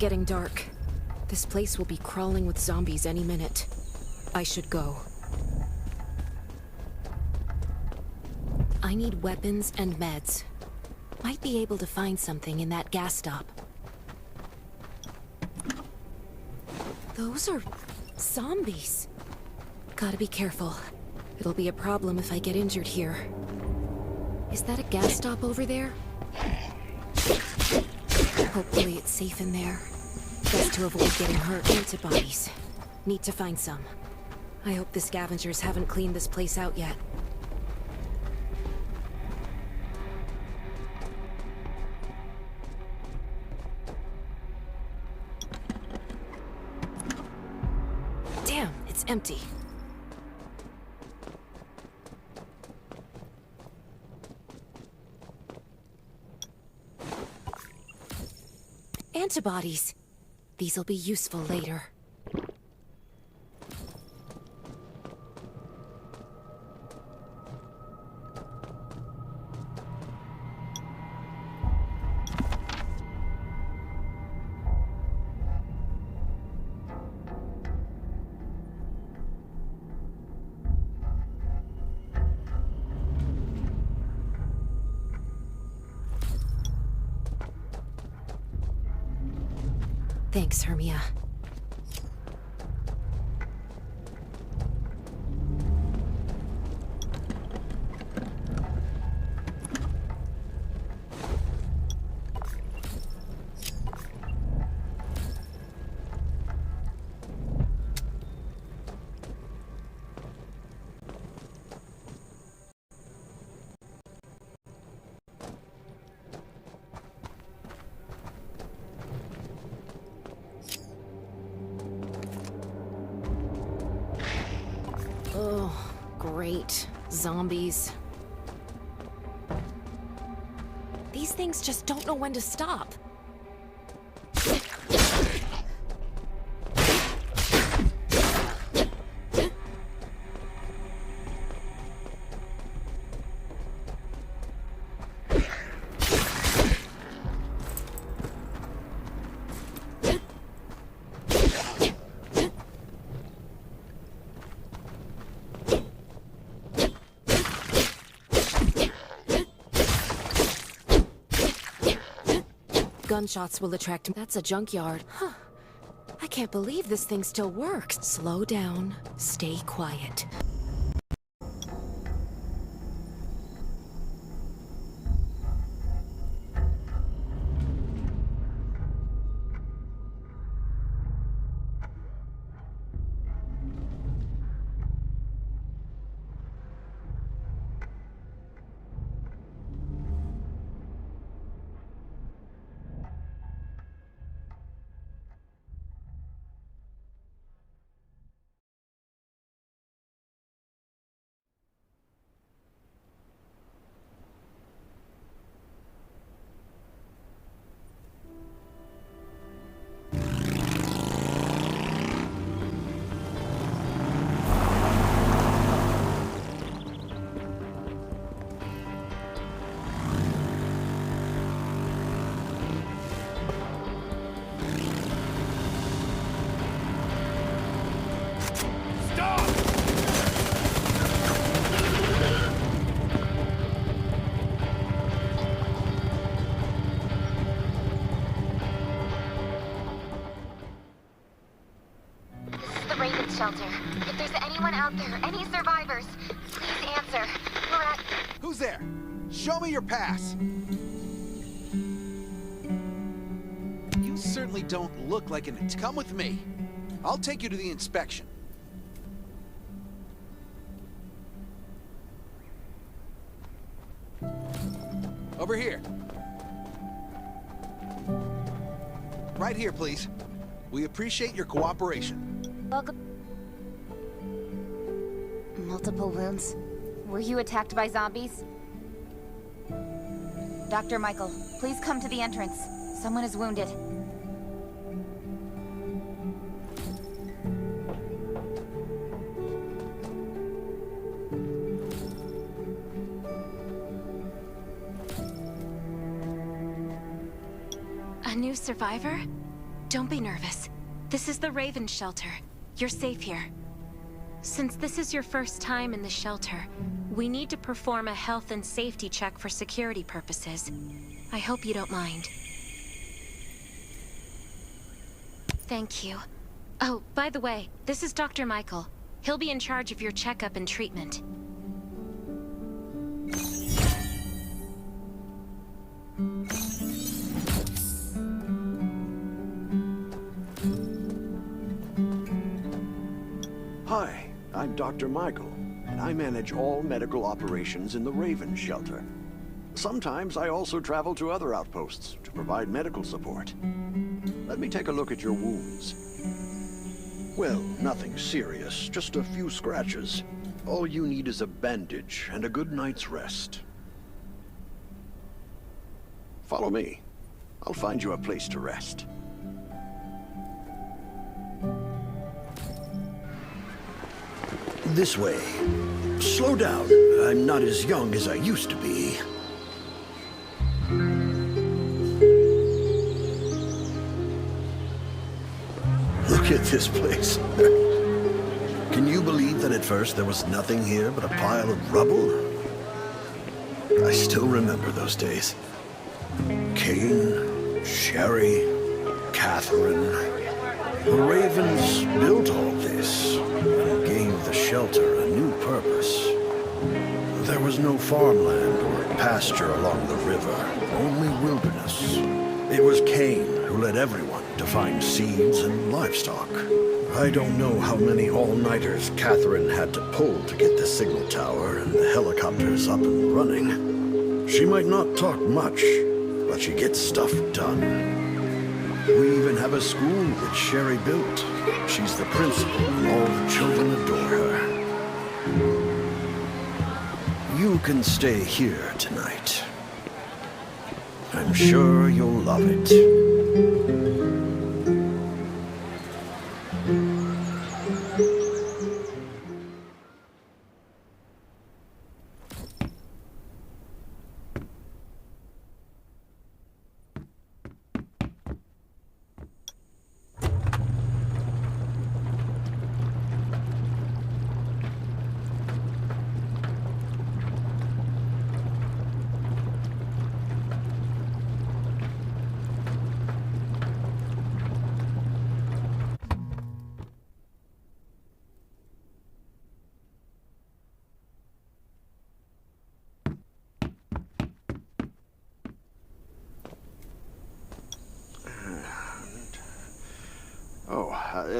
getting dark. This place will be crawling with zombies any minute. I should go. I need weapons and meds. Might be able to find something in that gas stop. Those are zombies. Gotta be careful. It'll be a problem if I get injured here. Is that a gas stop over there? Hopefully it's safe in there. Best to avoid getting hurt. Antibodies. Need to find some. I hope the scavengers haven't cleaned this place out yet. Damn, it's empty. Antibodies. These'll be useful later. Thanks, Hermia. Oh, great. Zombies. These things just don't know when to stop. Gunshots will attract... That's a junkyard. Huh. I can't believe this thing still works. Slow down. Stay quiet. Shelter. If there's anyone out there, any survivors, please answer. We're at... Who's there? Show me your pass. You certainly don't look like an... Come with me. I'll take you to the inspection. Over here. Right here, please. We appreciate your cooperation. Welcome. Multiple wounds. Were you attacked by zombies? Dr. Michael, please come to the entrance. Someone is wounded. A new survivor? Don't be nervous. This is the Raven shelter. You're safe here. Since this is your first time in the shelter, we need to perform a health and safety check for security purposes. I hope you don't mind. Thank you. Oh, by the way, this is Dr. Michael. He'll be in charge of your checkup and treatment. Hi, I'm Dr. Michael, and I manage all medical operations in the Raven shelter. Sometimes I also travel to other outposts to provide medical support. Let me take a look at your wounds. Well, nothing serious, just a few scratches. All you need is a bandage and a good night's rest. Follow me. I'll find you a place to rest. This way. Slow down. I'm not as young as I used to be. Look at this place. Can you believe that at first there was nothing here but a pile of rubble? I still remember those days. Kane, Sherry, Catherine. The Ravens built all this and gave the shelter a new purpose. There was no farmland or pasture along the river, only wilderness. It was Kane who led everyone to find seeds and livestock. I don't know how many all-nighters Catherine had to pull to get the signal tower and the helicopters up and running. She might not talk much, but she gets stuff done. We even have a school which Sherry built. She's the principal, and all the children adore her. You can stay here tonight. I'm sure you'll love it.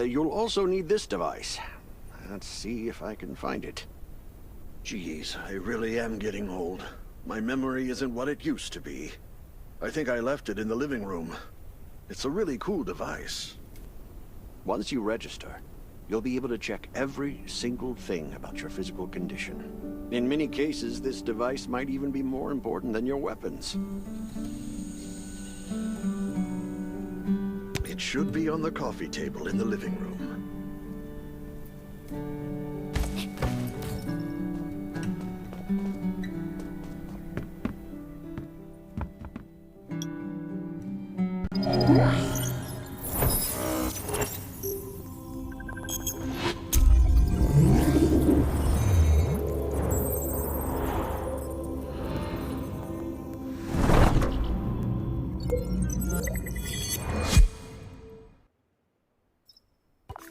You'll also need this device. Let's see if I can find it. Geez, I really am getting old. My memory isn't what it used to be. I think I left it in the living room. It's a really cool device. Once you register, you'll be able to check every single thing about your physical condition. In many cases, this device might even be more important than your weapons. It should be on the coffee table in the living room.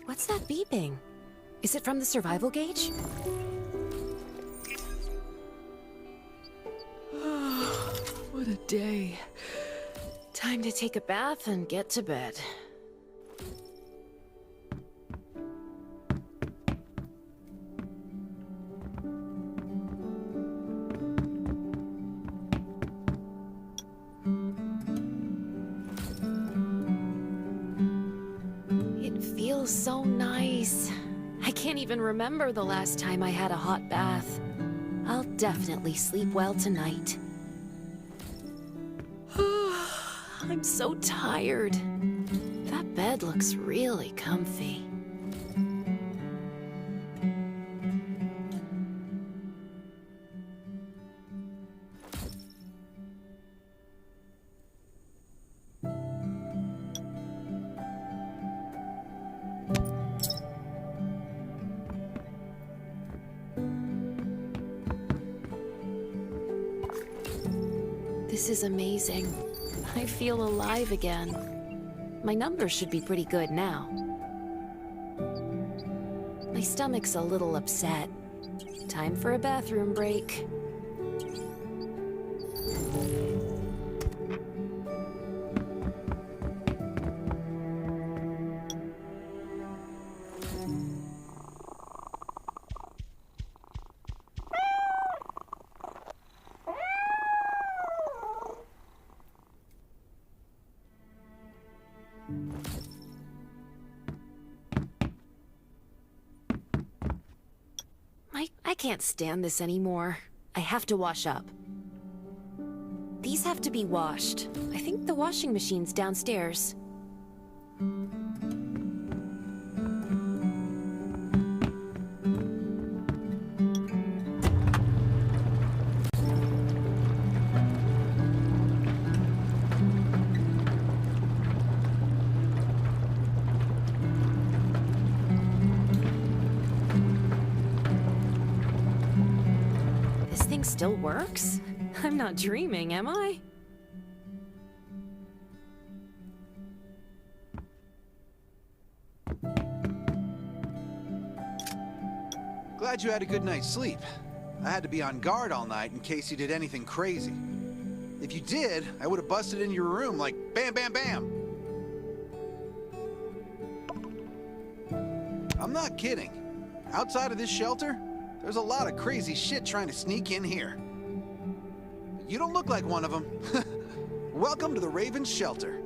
What's that beeping? Is it from the survival gauge? What a day. Time to take a bath and get to bed. So nice. I can't even remember the last time I had a hot bath. I'll definitely sleep well tonight. I'm so tired. That bed looks really comfy. This is amazing. I feel alive again. My numbers should be pretty good now. My stomach's a little upset. Time for a bathroom break. I can't stand this anymore. I have to wash up. These have to be washed. I think the washing machine's downstairs. Still works? I'm not dreaming, am I? Glad you had a good night's sleep. I had to be on guard all night in case you did anything crazy. If you did, I would have busted in your room like bam, bam, bam. I'm not kidding. Outside of this shelter, there's a lot of crazy shit trying to sneak in here. You don't look like one of them. Welcome to the Raven's shelter.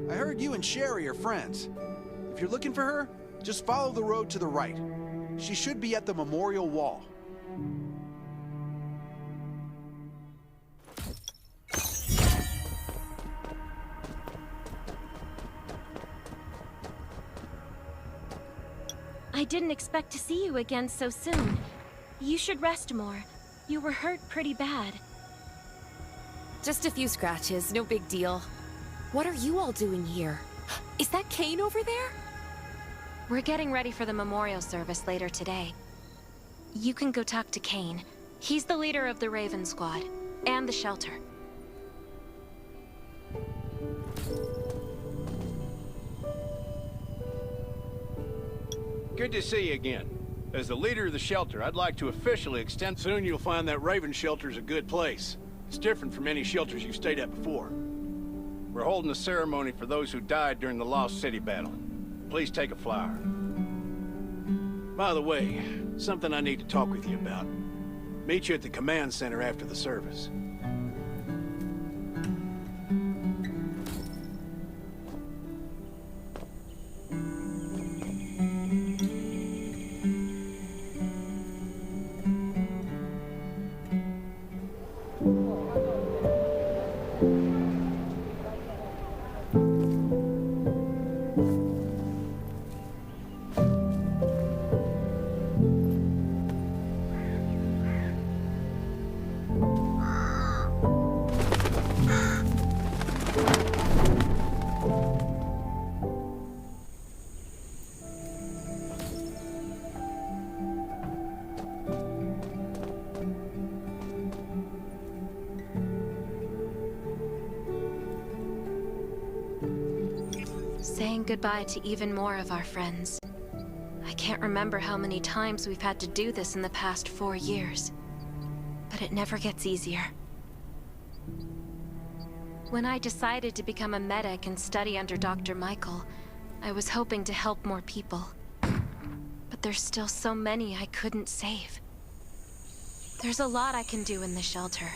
I heard you and Sherry are friends. If you're looking for her, just follow the road to the right. She should be at the memorial wall. I didn't expect to see you again so soon. You should rest more. You were hurt pretty bad. Just a few scratches, no big deal. What are you all doing here? Is that Kane over there? We're getting ready for the memorial service later today. You can go talk to Kane. He's the leader of the Raven Squad, and the shelter. Good to see you again. As the leader of the shelter, I'd like to officially extend. Soon you'll find that Raven shelter's a good place. It's different from any shelters you've stayed at before. We're holding a ceremony for those who died during the Lost City battle. Please take a flower. By the way, something I need to talk with you about. Meet you at the command center after the service. Saying goodbye to even more of our friends. I can't remember how many times we've had to do this in the past 4 years. But it never gets easier. When I decided to become a medic and study under Dr. Michael, I was hoping to help more people. But there's still so many I couldn't save. There's a lot I can do in the shelter.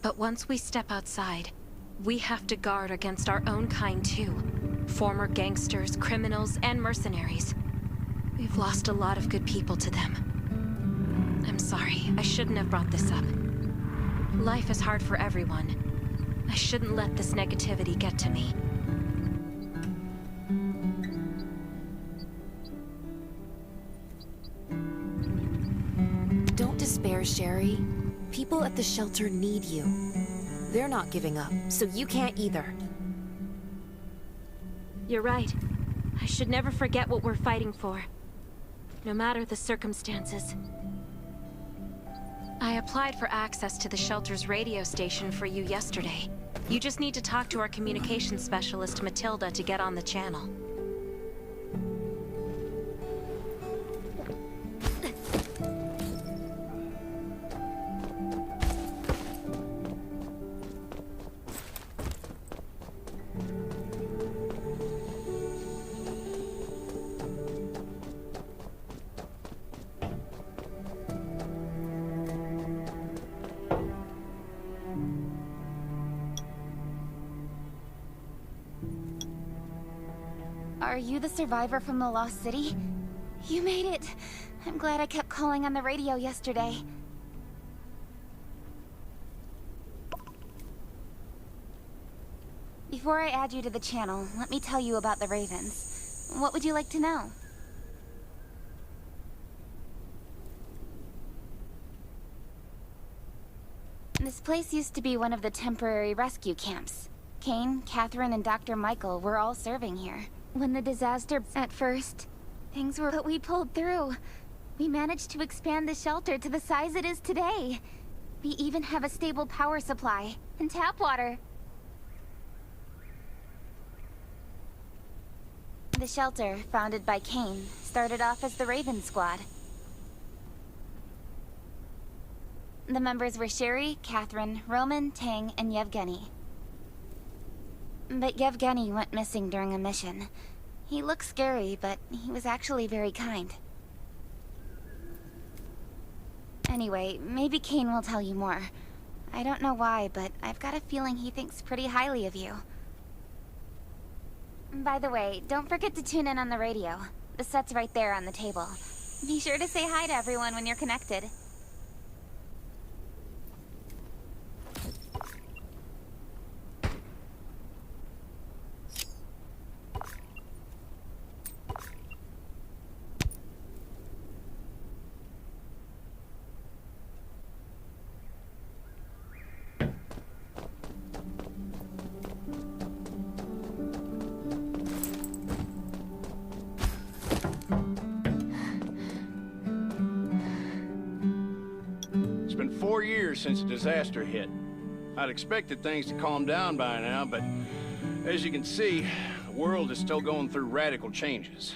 But once we step outside, we have to guard against our own kind too. Former gangsters, criminals, and mercenaries. We've lost a lot of good people to them. I'm sorry, I shouldn't have brought this up. Life is hard for everyone. I shouldn't let this negativity get to me. Don't despair, Sherry. People at the shelter need you. They're not giving up, so you can't either. You're right. I should never forget what we're fighting for. No matter the circumstances. I applied for access to the shelter's radio station for you yesterday. You just need to talk to our communications specialist, Matilda, to get on the channel. Are you the survivor from the Lost City? You made it! I'm glad I kept calling on the radio yesterday. Before I add you to the channel, let me tell you about the Ravens. What would you like to know? This place used to be one of the temporary rescue camps. Kane, Catherine, and Dr. Michael were all serving here. When the disaster at first, things were... but we pulled through. We managed to expand the shelter to the size it is today. We even have a stable power supply and tap water. The shelter, founded by Kane, started off as the Raven Squad. The members were Sherry, Catherine, Roman, Tang, and Yevgeny. But Yevgeny went missing during a mission. He looked scary, but he was actually very kind. Anyway, maybe Kane will tell you more. I don't know why, but I've got a feeling he thinks pretty highly of you. By the way, don't forget to tune in on the radio. The set's right there on the table. Be sure to say hi to everyone when you're connected. It's been 4 years since the disaster hit. I'd expected things to calm down by now, but as you can see, the world is still going through radical changes.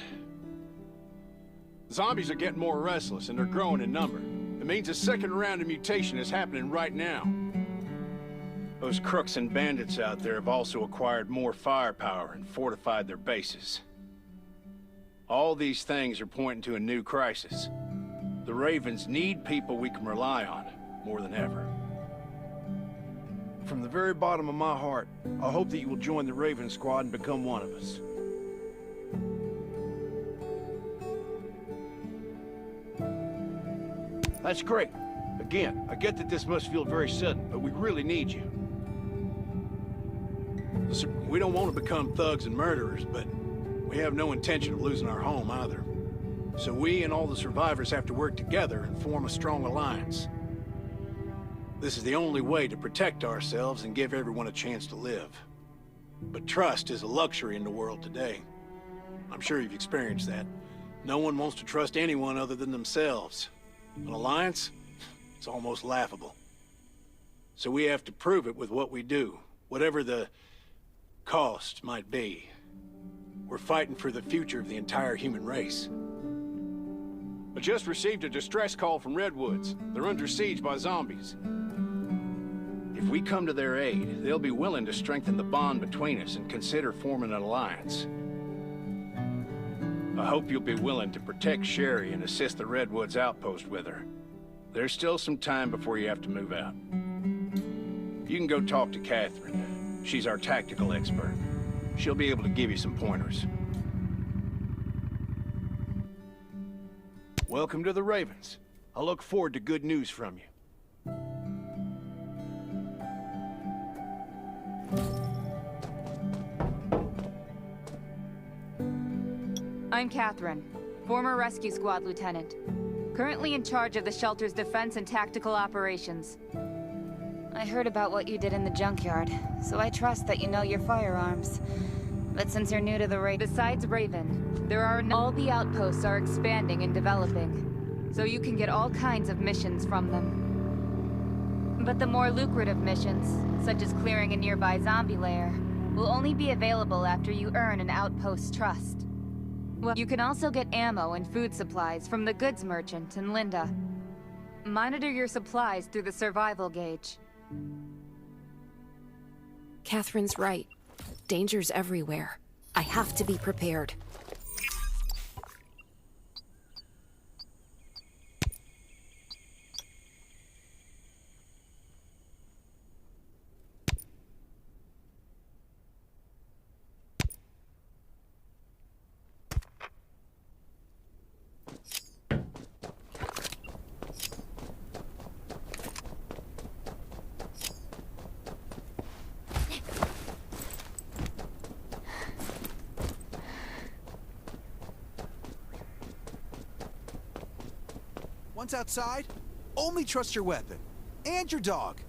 Zombies are getting more restless, and they're growing in number. It means a second round of mutation is happening right now. Those crooks and bandits out there have also acquired more firepower and fortified their bases. All these things are pointing to a new crisis. The Ravens need people we can rely on, more than ever. From the very bottom of my heart, I hope that you will join the Raven Squad and become one of us. That's great. Again, I get that this must feel very sudden, but we really need you. Listen, we don't want to become thugs and murderers, but we have no intention of losing our home either. So we and all the survivors have to work together and form a strong alliance. This is the only way to protect ourselves and give everyone a chance to live. But trust is a luxury in the world today. I'm sure you've experienced that. No one wants to trust anyone other than themselves. An alliance? It's almost laughable. So we have to prove it with what we do, whatever the cost might be. We're fighting for the future of the entire human race. I just received a distress call from Redwoods. They're under siege by zombies. If we come to their aid, they'll be willing to strengthen the bond between us and consider forming an alliance. I hope you'll be willing to protect Sherry and assist the Redwoods outpost with her. There's still some time before you have to move out. You can go talk to Catherine. She's our tactical expert. She'll be able to give you some pointers. Welcome to the Ravens. I look forward to good news from you. I'm Catherine, former Rescue Squad Lieutenant. Currently in charge of the shelter's defense and tactical operations. I heard about what you did in the junkyard, so I trust that you know your firearms. But since you're new to the raid... Besides Raven, there are all the outposts are expanding and developing, so you can get all kinds of missions from them. But the more lucrative missions, such as clearing a nearby zombie lair, will only be available after you earn an outpost's trust. Well, you can also get ammo and food supplies from the goods merchant in Linda. Monitor your supplies through the survival gauge. Catherine's right. Danger's everywhere. I have to be prepared. Once outside, only trust your weapon. And your dog.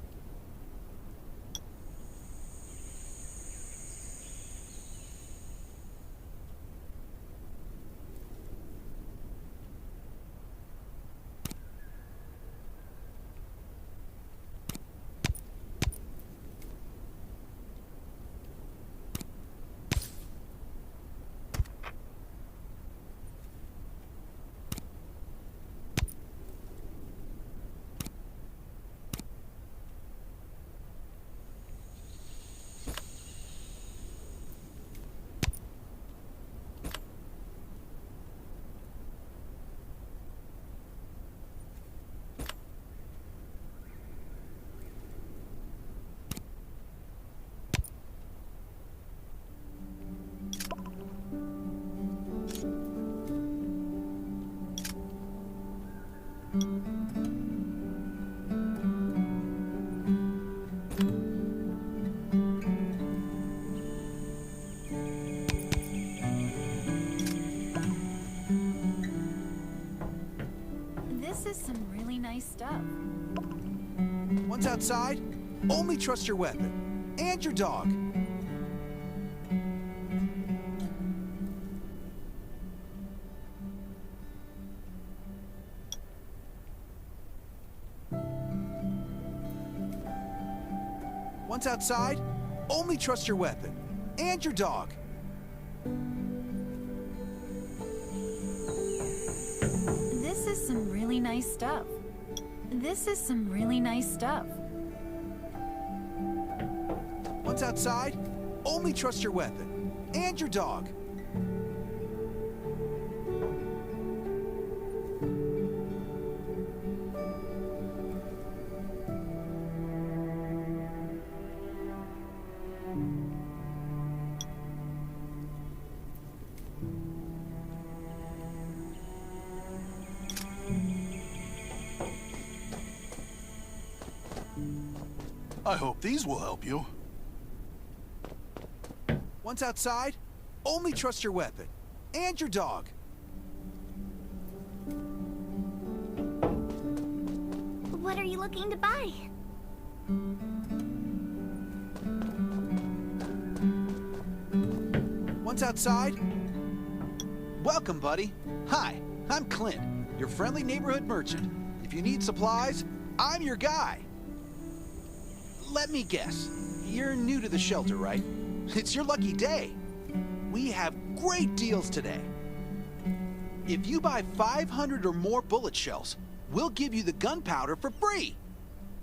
This is some really nice stuff. Once outside, only trust your weapon. And your dog. Once outside, only trust your weapon. And your dog. This is some really nice stuff. This is some really nice stuff. Once outside, only trust your weapon. And your dog. I hope these will help you. Once outside, only trust your weapon. And your dog. What are you looking to buy? Once outside, welcome, buddy. Hi, I'm Clint, your friendly neighborhood merchant. If you need supplies, I'm your guy. Let me guess, you're new to the shelter, right? It's your lucky day. We have great deals today. If you buy 500 or more bullet shells, we'll give you the gunpowder for free.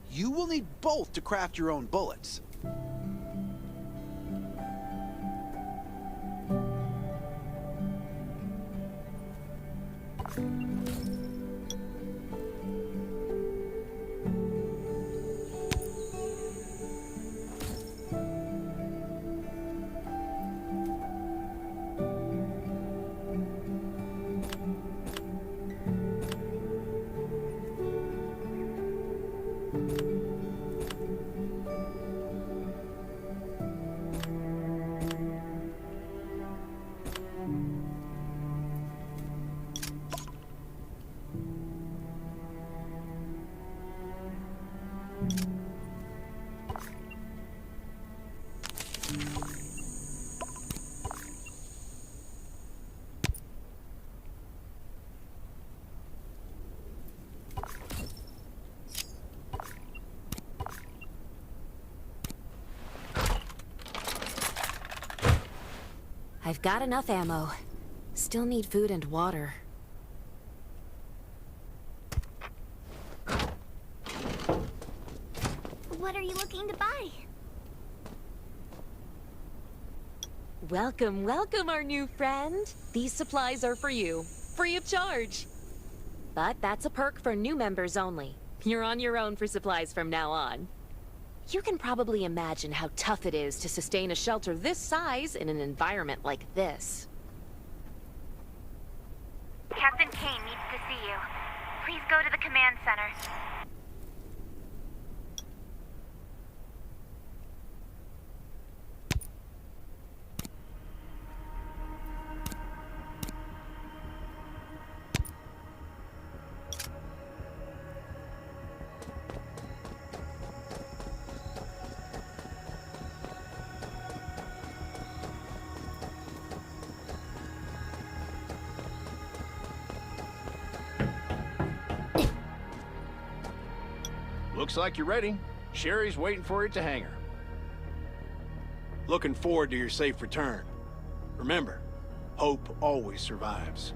You will need both to craft your own bullets. I've got enough ammo. Still need food and water. What are you looking to buy? Welcome, welcome, our new friend. These supplies are for you, free of charge. But that's a perk for new members only. You're on your own for supplies from now on. You can probably imagine how tough it is to sustain a shelter this size in an environment like this. Captain Kane needs to see you. Please go to the command center. Looks like you're ready. Sherry's waiting for you at the hangar. Looking forward to your safe return. Remember, hope always survives.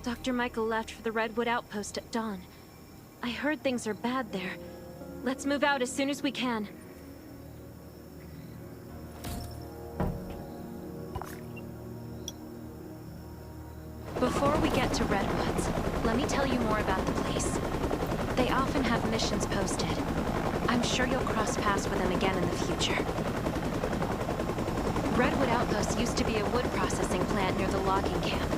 Dr. Michael left for the Redwood Outpost at dawn. I heard things are bad there. Let's move out as soon as we can. Before we get to Redwoods, let me tell you more about the place. They often have missions posted. I'm sure you'll cross paths with them again in the future. Redwood Outpost used to be a wood processing plant near the logging camp.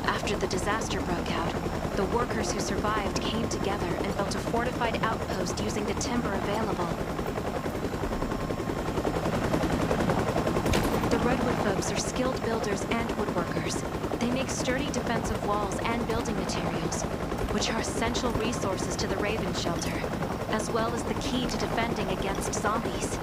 After the disaster broke out, the workers who survived came together and built a fortified outpost using the timber available. The Redwood folks are skilled builders and woodworkers. They make sturdy defensive walls and building materials, which are essential resources to the Raven Shelter, as well as the key to defending against zombies.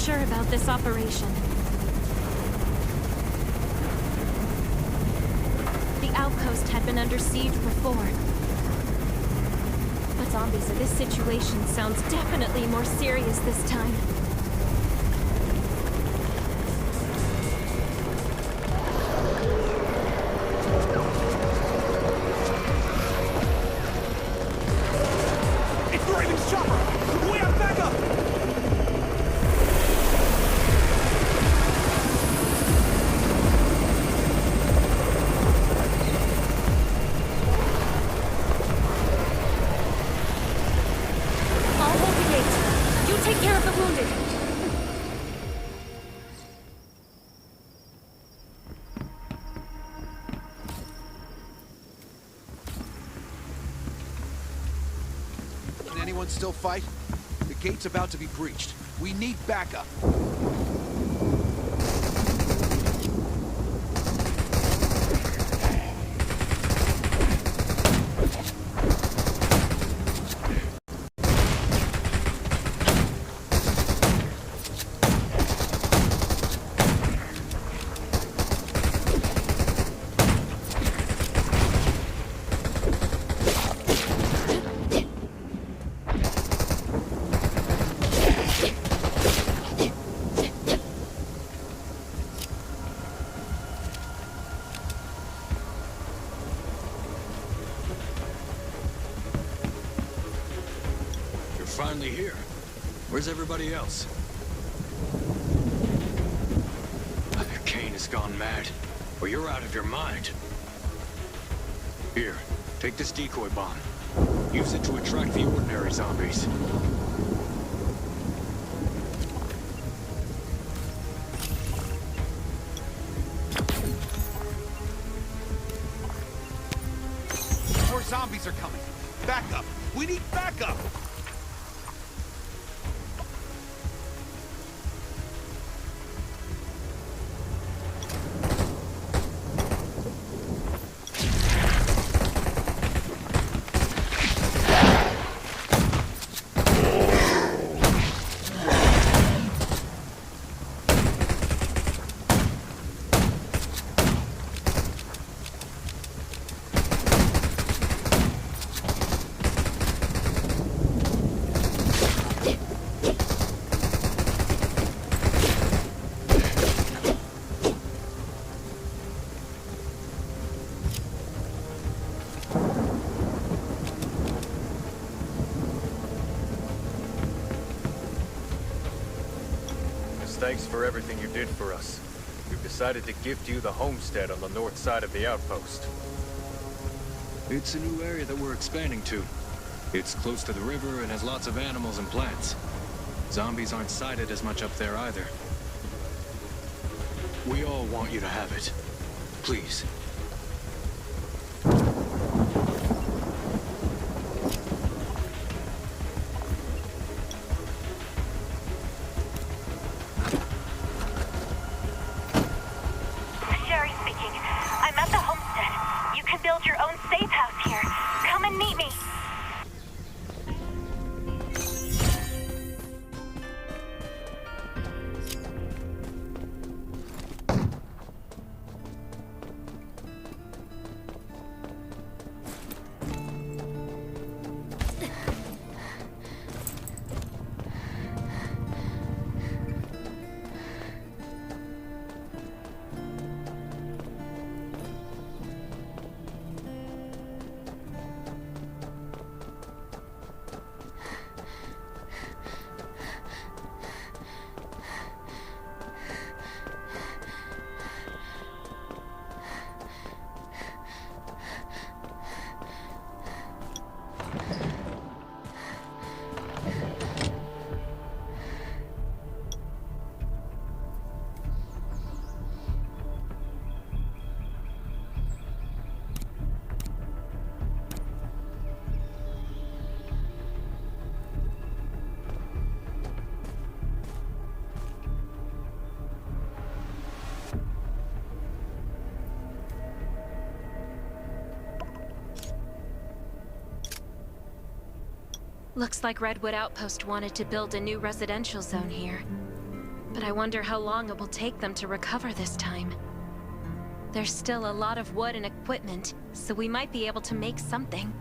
Sure about this operation. The outpost had been under siege before. But zombies in this situation sounds definitely more serious this time. It's the Raven's chopper! We have backup! Take care of the wounded. Can anyone still fight? The gate's about to be breached. We need backup. Finally here. Where's everybody else? Either Kane has gone mad, or you're out of your mind. Here, take this decoy bomb. Use it to attract the ordinary zombies. More zombies are coming. Backup! We need backup! thanks for everything you did for us. We've decided to gift you the homestead on the north side of the outpost. It's a new area that we're expanding to. It's close to the river and has lots of animals and plants. Zombies aren't sighted as much up there either. We all want you to have it. Please. Sherry speaking. I'm at the homestead. You can build your own safe house here. Come and meet me. Looks like Redwood Outpost wanted to build a new residential zone here. But I wonder how long it will take them to recover this time. There's still a lot of wood and equipment, so we might be able to make something.